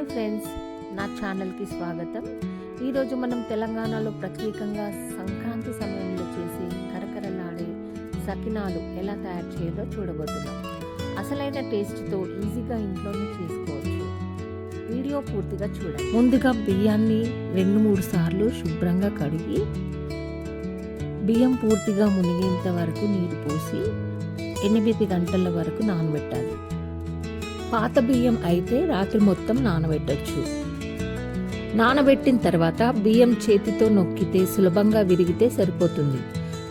Hi friends, నా ఛానల్కి స్వాగతం. ఈరోజు మనం తెలంగాణలో ప్రత్యేకంగా సంక్రాంతి సమయంలో చేసే కరకరలాడే సకినాలు ఎలా తయారు చేయాలో చూడబోతున్నాం. అసలైన టేస్ట్తో ఈజీగా ఇంట్లోనే చేసుకోవచ్చు. వీడియో పూర్తిగా చూడండి. ముందుగా బియ్యాన్ని 2-3 సార్లు శుభ్రంగా కడిగి బియ్యం పూర్తిగా మునిగేంత వరకు నీరు పోసి 8 గంటల వరకు నానబెట్టాలి. పాత బియ్యం అయితే రాత్రి మొత్తం నానబెట్టచ్చు. నానబెట్టిన తర్వాత బియ్యం చేతితో నొక్కితే సులభంగా విరిగితే సరిపోతుంది.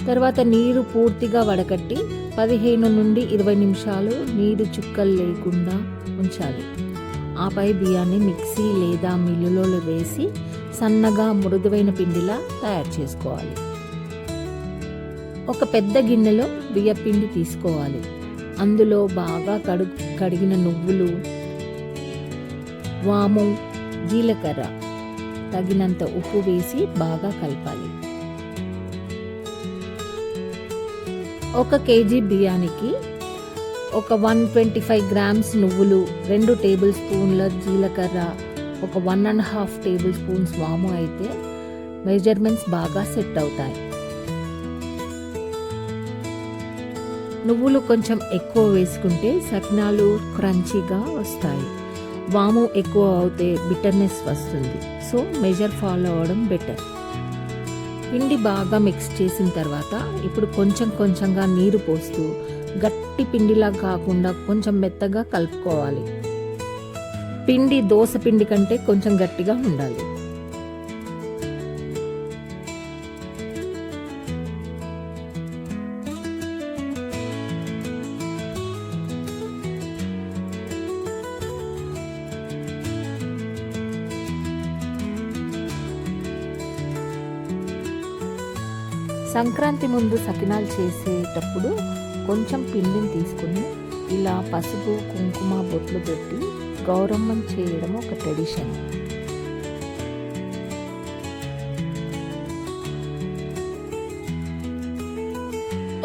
తర్వాత నీరు పూర్తిగా వడకట్టి 15 నుండి 20 నిమిషాలు నీరు చుక్కలు లేకుండా ఉంచాలి. ఆపై బియ్యాన్ని మిక్సీ లేదా మిల్లులో వేసి సన్నగా మృదువైన పిండిలా తయారు చేసుకోవాలి. ఒక పెద్ద గిన్నెలో బియ్య పిండి తీసుకోవాలి. అందులో బాగా కడిగిన నువ్వులు, వాము, జీలకర్ర, తగినంత ఉప్పు వేసి బాగా కలపాలి. 1 కేజీ బియ్యానికి ఒక 125 గ్రామ్స్ నువ్వులు, 2 టేబుల్ స్పూన్ల జీలకర్ర, ఒక 1.5 టేబుల్ స్పూన్స్ వాము అయితే మెజర్మెంట్స్ బాగా సెట్ అవుతాయి. నువ్వులు కొంచెం ఎక్కువ వేసుకుంటే సకినాలు క్రంచీగా వస్తాయి. వాము ఎక్కువ అవుతే బిటర్నెస్ వస్తుంది. సో మెజర్ ఫాలో అవ్వడం బెటర్. పిండి బాగా మిక్స్ చేసిన తర్వాత ఇప్పుడు కొంచెంగా నీరు పోస్తూ గట్టి పిండిలా కాకుండా కొంచెం మెత్తగా కలుపుకోవాలి. పిండి దోస పిండి కంటే కొంచెం గట్టిగా ఉండాలి. సంక్రాంతి ముందు సకినాలు చేసేటప్పుడు కొంచెం పిండిని తీసుకుని ఇలా పసుపు, కుంకుమ బొట్లు పెట్టి గౌరమ్మం చేయడం ఒక ట్రెడిషన్.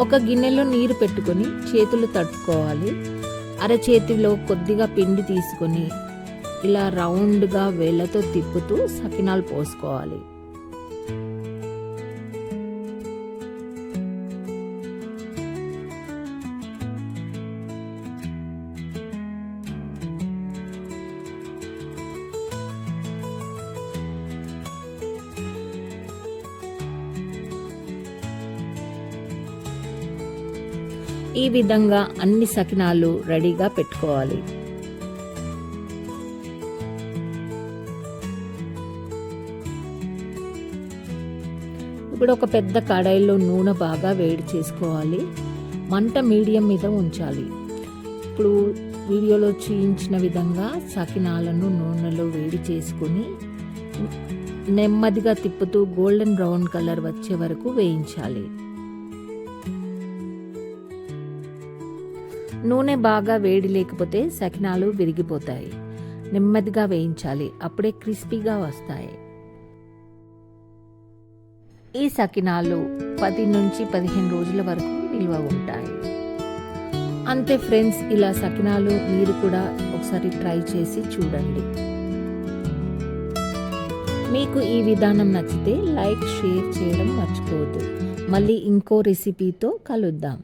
ఒక గిన్నెలో నీరు పెట్టుకొని చేతులు తడుపుకోవాలి. అరచేతిలో కొద్దిగా పిండి తీసుకొని ఇలా రౌండ్గా వేళ్ళతో తిప్పుతూ సకినాలు పోసుకోవాలి. ఈ విధంగా అన్ని సకినాలు రెడీగా పెట్టుకోవాలి. ఇప్పుడు ఒక పెద్ద కడాయిలో నూనె బాగా వేడి చేసుకోవాలి. మంట మీడియం మీద ఉంచాలి. ఇప్పుడు వీడియోలో చూపించిన విధంగా సకినాలను నూనెలో వేడి చేసుకుని నెమ్మదిగా తిప్పుతూ గోల్డెన్ బ్రౌన్ కలర్ వచ్చే వరకు వేయించాలి. నూనె బాగా వేడి లేకపోతే సకినాలు విరిగిపోతాయి. నెమ్మదిగా వేయించాలి, అప్పుడే క్రిస్పీగా వస్తాయి. ఈ సకినాలు 10 నుంచి 15 రోజుల వరకు నిల్వ ఉంటాయి. అంతే ఫ్రెండ్స్, ఇలా సకినాలు మీరు కూడా ఒకసారి ట్రై చేసి చూడండి. మీకు ఈ విధానం నచ్చితే లైక్, షేర్ చేయడం మర్చిపోవద్దు. మళ్ళీ ఇంకో రెసిపీతో కలుద్దాం.